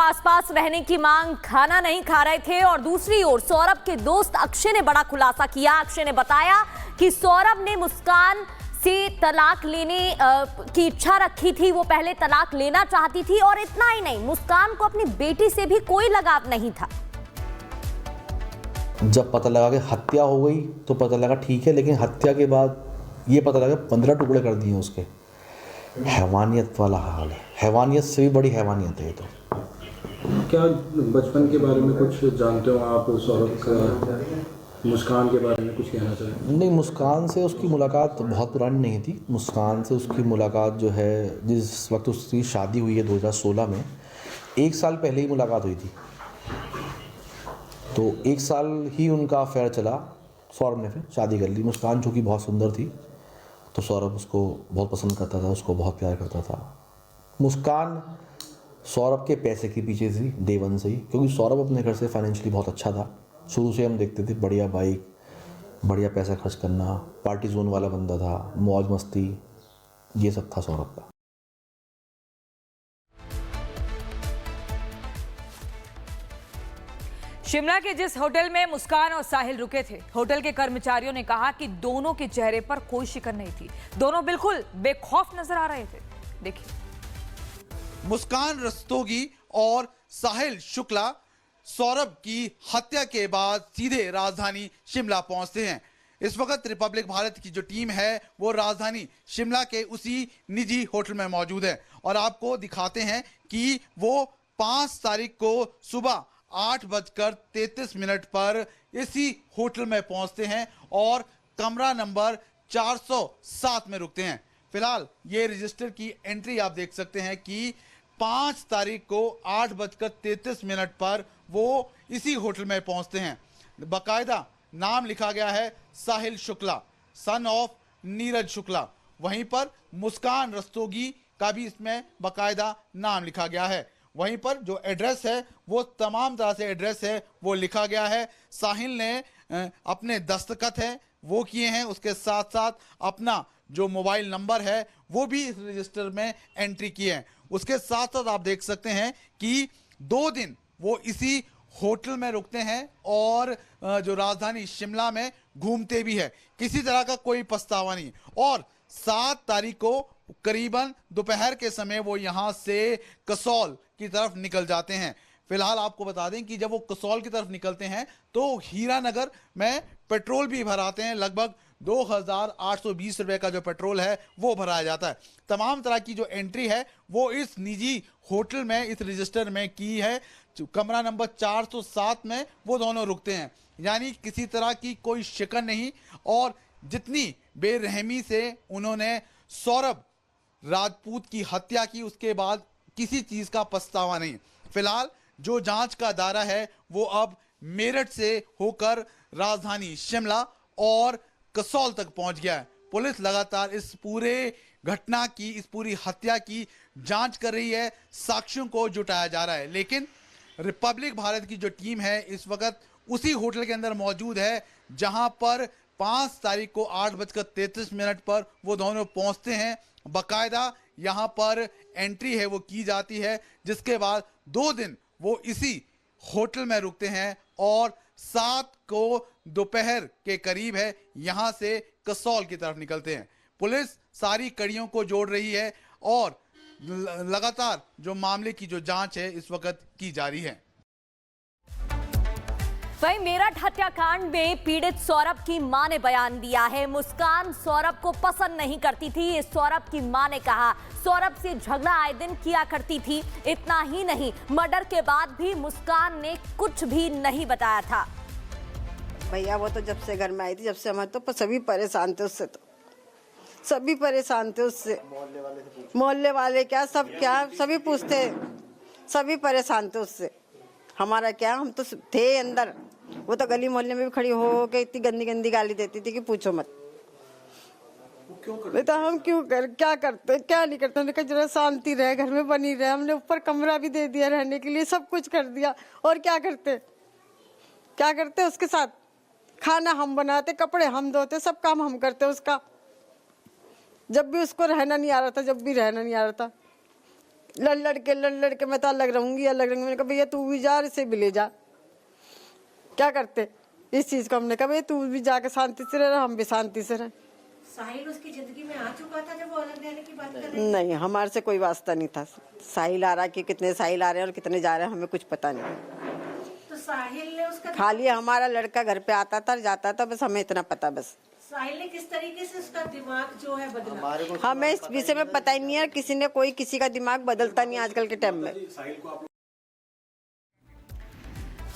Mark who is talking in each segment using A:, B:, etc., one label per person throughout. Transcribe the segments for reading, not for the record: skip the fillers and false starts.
A: आसपास रहने की मांग, खाना नहीं खा रहे थे। और दूसरी ओर सौरभ के दोस्त अक्षय ने बड़ा खुलासा किया। अक्षय ने बताया कि सौरभ ने मुस्कान से तलाक लेने की इच्छा रखी थी। वो पहले तलाक लेना चाहती थी और इतना ही नहीं, मुस्कान को अपनी बेटी से भी कोई लगाव नहीं था।
B: जब पता लगा कि हत्या हो गई तो पता लगा ठीक है, लेकिन हत्या के बाद ये पता लगा 15 टुकड़े कर दिए उसके। हैवानियत वाला हाल है, हैवानियत से भी बड़ी हैवानियत है ये तो।
C: क्या बचपन के बारे में कुछ जानते हो आप सौरभ का? मुस्कान के बारे में कुछ कहना चाहें?
B: नहीं, मुस्कान से उसकी मुलाकात बहुत पुरानी नहीं थी। मुस्कान से उसकी मुलाकात जो है, जिस वक्त उसकी शादी हुई है 2016 में, 1 साल पहले ही मुलाकात हुई थी। तो 1 साल ही उनका अफेयर चला। सौरभ ने फिर शादी कर ली। मुस्कान चूँकि बहुत सुंदर थी तो सौरभ उसको बहुत पसंद करता था, उसको बहुत प्यार करता था। मुस्कान सौरभ के पैसे के पीछे थी डे वन से ही, क्योंकि सौरभ अपने घर से फाइनेंशियली बहुत अच्छा था। शुरू से हम देखते थे बढ़िया बाइक, बढ़िया पैसा खर्च करना, पार्टी जोन वाला बंदा था, मौज मस्ती, ये सब था सौरभ का।
D: शिमला के जिस होटल में मुस्कान और साहिल रुके थे, होटल के कर्मचारियों ने कहा कि दोनों के चेहरे पर कोई शिकन नहीं थी। दोनों बिल्कुल बेखौफ नजर आ रहे थे। देखिए,
E: मुस्कान रस्तोगी और साहिल शुक्ला सौरभ की हत्या के बाद सीधे राजधानी शिमला पहुंचते हैं। इस वक्त रिपब्लिक भारत की जो टीम है वो राजधानी शिमला के उसी निजी होटल में मौजूद है और आपको दिखाते हैं कि वो 5 तारीख को सुबह 8:33 पर इसी होटल में पहुंचते हैं और कमरा नंबर 407 में रुकते हैं। फिलहाल ये रजिस्टर की एंट्री आप देख सकते हैं कि 5 तारीख को 8:33 पर वो इसी होटल में पहुंचते हैं। बाकायदा नाम लिखा गया है साहिल शुक्ला, सन ऑफ नीरज शुक्ला। वहीं पर मुस्कान रस्तोगी का भी इसमें बाकायदा नाम लिखा गया है। वहीं पर जो एड्रेस है वो तमाम तरह से एड्रेस है वो लिखा गया है। साहिल ने अपने दस्तखत हैं वो किए हैं, उसके साथ साथ अपना जो मोबाइल नंबर है वो भी इस रजिस्टर में एंट्री किए हैं। उसके साथ साथ आप देख सकते हैं कि 2 दिन वो इसी होटल में रुकते हैं और जो राजधानी शिमला में घूमते भी है। किसी तरह का कोई पछतावा नहीं। और 7 तारीख को करीबन दोपहर के समय वो यहाँ से कसौल की तरफ निकल जाते हैं। फिलहाल आपको बता दें कि जब वो कसौल की तरफ निकलते हैं तो हीरानगर में पेट्रोल भी भराते हैं। लगभग 2,820 रुपए का जो पेट्रोल है वो भराया जाता है। तमाम तरह की जो एंट्री है वो इस निजी होटल में, इस रजिस्टर में की है। कमरा नंबर 407 में वो दोनों रुकते हैं, यानी किसी तरह की कोई शिकन नहीं। और जितनी बेरहमी से उन्होंने सौरभ राजपूत की हत्या की, उसके बाद किसी चीज का पछतावा नहीं। फिलहाल जो जांच का दायरा है वो अब मेरठ से होकर राजधानी शिमला और कसौल तक पहुंच गया है। पुलिस लगातार इस पूरे घटना की, इस पूरी हत्या की जांच कर रही है, साक्ष्यों को जुटाया जा रहा है। लेकिन रिपब्लिक भारत की जो टीम है इस वक्त उसी होटल के अंदर मौजूद है जहां पर 5 तारीख को 8:33 पर वो दोनों पहुंचते हैं। बाकायदा यहाँ पर एंट्री है वो की जाती है, जिसके बाद 2 दिन वो इसी होटल में रुकते हैं और 7 को दोपहर के करीब है यहाँ से कसौल की तरफ निकलते हैं। पुलिस सारी कड़ियों को जोड़ रही है और लगातार जो मामले की जो जांच है इस वक्त की जा रही है।
A: वहीं मेरठ हत्याकांड में पीड़ित सौरभ की मां ने बयान दिया है। मुस्कान सौरभ को पसंद नहीं करती थी, ये सौरभ की मां ने कहा। सौरभ से झगड़ा आए दिन किया करती थी। इतना ही नहीं, मर्डर के बाद भी मुस्कान ने कुछ भी नहीं बताया था।
F: भैया वो तो जब से घर में आई थी, जब से हमारे तो सभी परेशान थे उससे, तो सभी परेशान थे उससे। मोहल्ले वाले क्या, सब क्या, सभी पूछते, सभी परेशान थे उससे। हमारा क्या, हम तो थे अंदर। वो तो गली मोहल्ले में भी खड़ी हो के इतनी गंदी गंदी गाली देती थी कि पूछो मत। बेटा हम क्यों क्या करते, क्या नहीं करते। हमने कहा जरा शांति रहे, घर में बनी रहे। हमने ऊपर कमरा भी दे दिया रहने के लिए, सब कुछ कर दिया। और क्या करते, क्या करते उसके साथ? खाना हम बनाते, कपड़े हम धोते, सब काम हम करते उसका। जब भी उसको रहना नहीं आ रहा था, जब भी रहना नहीं आ रहा था, लड़ के मैं तो अलग रहूंगी। मैंने कहा भैया तू भी जा, इसे भी ले जा। क्या करते इस चीज को? हमने कहा भैया तू भी जाके शांति से रह, हम भी शांति से रह।
G: साहिल उसकी जिंदगी में आ चुका था जब वो अलग रहने की बात कर रही?
F: नहीं, हमारे से कोई वास्ता नहीं था। साहिल आ रहा कि कितने साहिल आ रहे हैं और कितने जा रहे हैं हमें कुछ पता नहीं।
G: तो साहिल ने उसका
F: खाली हमारा लड़का घर पे आता था जाता था, बस हमें इतना पता। बस
G: साहिल ने किस तरीके से उसका दिमाग जो है बदला?
F: हमें इस विषय में पता ही नहीं है। किसी ने कोई किसी का दिमाग बदलता नहीं आजकल के टाइम में।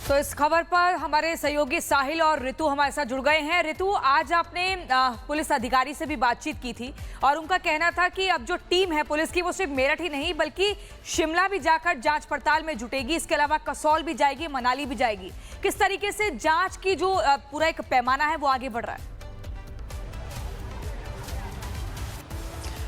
D: तो इस खबर पर हमारे सहयोगी साहिल और ऋतु हमारे साथ जुड़ गए हैं। ऋतु, आज आपने पुलिस अधिकारी से भी बातचीत की थी और उनका कहना था कि अब जो टीम है पुलिस की वो सिर्फ मेरठ ही नहीं बल्कि शिमला भी जाकर जांच पड़ताल में जुटेगी। इसके अलावा कसौल भी जाएगी, मनाली भी जाएगी। किस तरीके से जांच की जो पूरा एक पैमाना है वो आगे बढ़ रहा है?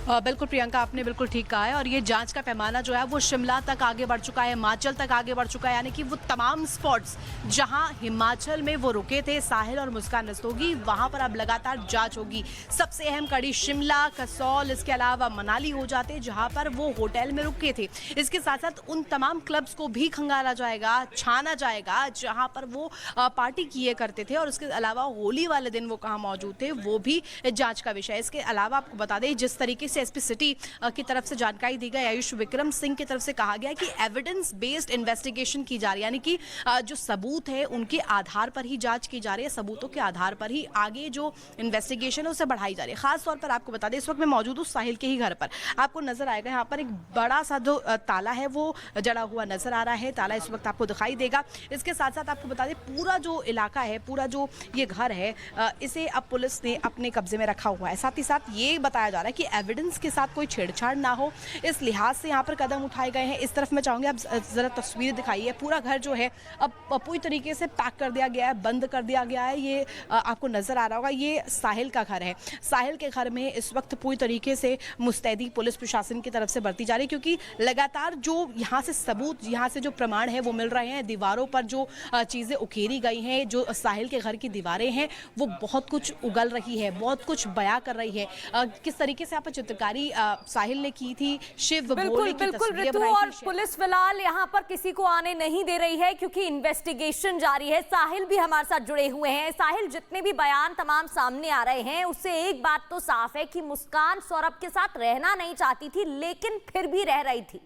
H: बिल्कुल प्रियंका, आपने बिल्कुल ठीक कहा है और ये जांच का पैमाना जो है वो शिमला तक आगे बढ़ चुका है, हिमाचल तक आगे बढ़ चुका है। यानी कि वो तमाम स्पॉट्स जहां हिमाचल में वो रुके थे साहिल और मुस्कान रस्तोगी, वहां पर अब लगातार जांच होगी। सबसे अहम कड़ी शिमला, कसौल, इसके अलावा मनाली हो जाते जहां पर वो होटल में रुके थे। इसके साथ साथ उन तमाम क्लब्स को भी खंगाला जाएगा, छाना जाएगा जहां पर वो पार्टी किए करते थे और उसके अलावा होली वाले दिन वो कहाँ मौजूद थे वो भी जाँच का विषय है। इसके अलावा आपको बता दें जिस तरीके से एसपी सिटी की तरफ से जानकारी दी गई, आयुष विक्रम सिंह की तरफ से कहा गया कि एविडेंस बेस्ड इन्वेस्टिगेशन की जा रही है। यानी कि जो सबूत है उनके आधार पर ही जांच की जा रही है, सबूतों के आधार पर ही आगे जो इन्वेस्टिगेशन है उसे बढ़ाई जा रही है। खास तौर पर आपको बता दें इस वक्त मैं मौजूद हूँ साहिल के ही घर पर। आपको नजर आएगा यहाँ पर एक बड़ा सा जो ताला है वो जड़ा हुआ नजर आ रहा है। ताला इस वक्त आपको दिखाई देगा। इसके साथ साथ आपको बता दें पूरा जो इलाका है, पूरा जो ये घर है, इसे अब पुलिस ने अपने कब्जे में रखा हुआ है। साथ ही साथ ये बताया जा रहा है कि एविडेंस के साथ कोई छेड़छाड़ ना हो, इस लिहाज से यहाँ पर कदम उठाए गए हैं। इस तरफ मैं चाहूँगी आप ज़रा तस्वीर दिखाइए। पूरा घर जो है अब पूरी तरीके से पैक कर दिया गया है, बंद कर दिया गया है। ये आपको नज़र आ रहा होगा, ये साहिल का घर है। साहिल के घर में इस वक्त पूरी तरीके से मुस्तैदी पुलिस प्रशासन की तरफ से बरती जा रही है क्योंकि लगातार जो यहाँ से सबूत, यहाँ से जो प्रमाण है वो मिल रहे हैं। दीवारों पर जो चीज़ें उकेरी गई हैं, जो साहिल के घर की दीवारें हैं वो बहुत कुछ उगल रही है, बहुत कुछ बयां कर रही है। किस तरीके से आप चित्रकारी साहिल ने की थी, शिव
A: बिल्कुल ऋतु, और पुलिस फिलहाल यहाँ पर किसी को आने नहीं दे रही है क्योंकि इन्वेस्टिगेशन जारी है। साहिल भी हमारे साथ जुड़े हुए हैं। साहिल, जितने भी बयान तमाम सामने आ रहे हैं उससे एक बात तो साफ है कि मुस्कान सौरभ के साथ रहना नहीं चाहती थी लेकिन फिर भी रह रही थी।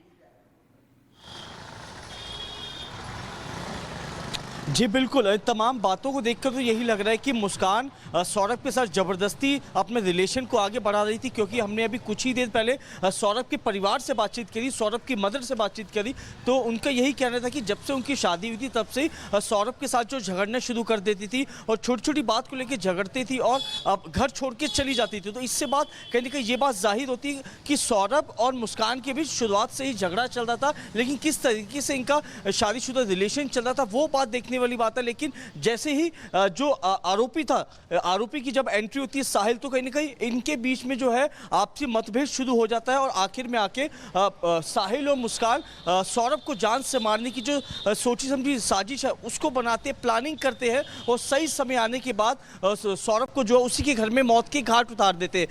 I: जी बिल्कुल, तमाम बातों को देखकर तो यही लग रहा है कि मुस्कान सौरभ के साथ ज़बरदस्ती अपने रिलेशन को आगे बढ़ा रही थी क्योंकि हमने अभी कुछ ही देर पहले सौरभ के परिवार से बातचीत करी, सौरभ की मदर से बातचीत करी, तो उनका यही कहना था कि जब से उनकी शादी हुई थी तब से सौरभ के साथ जो झगड़ना शुरू कर देती थी और छोटी छोटी बात को लेकर झगड़ती थी और अब घर छोड़ के चली जाती थी। तो इससे बात कहीं ना कहीं ये बात जाहिर होती है कि सौरभ और मुस्कान के बीच शुरुआत से ही झगड़ा चल रहा था, लेकिन किस तरीके से इनका शादीशुदा रिलेशन चल रहा था वो बात देखने वाली बात है। लेकिन जैसे ही जो आरोपी था, आरोपी की जब एंट्री होती है साहिल, तो कहीं ना कहीं इनके बीच में जो है आपसी मतभेद शुरू हो जाता है और आखिर में आके साहिल और मुस्कान सौरभ को जान से मारने की जो सोची समझी साजिश है उसको बनाते, प्लानिंग करते हैं और सही समय आने के बाद सौरभ को जो उसी के घर में मौत के घाट उतार देते हैं।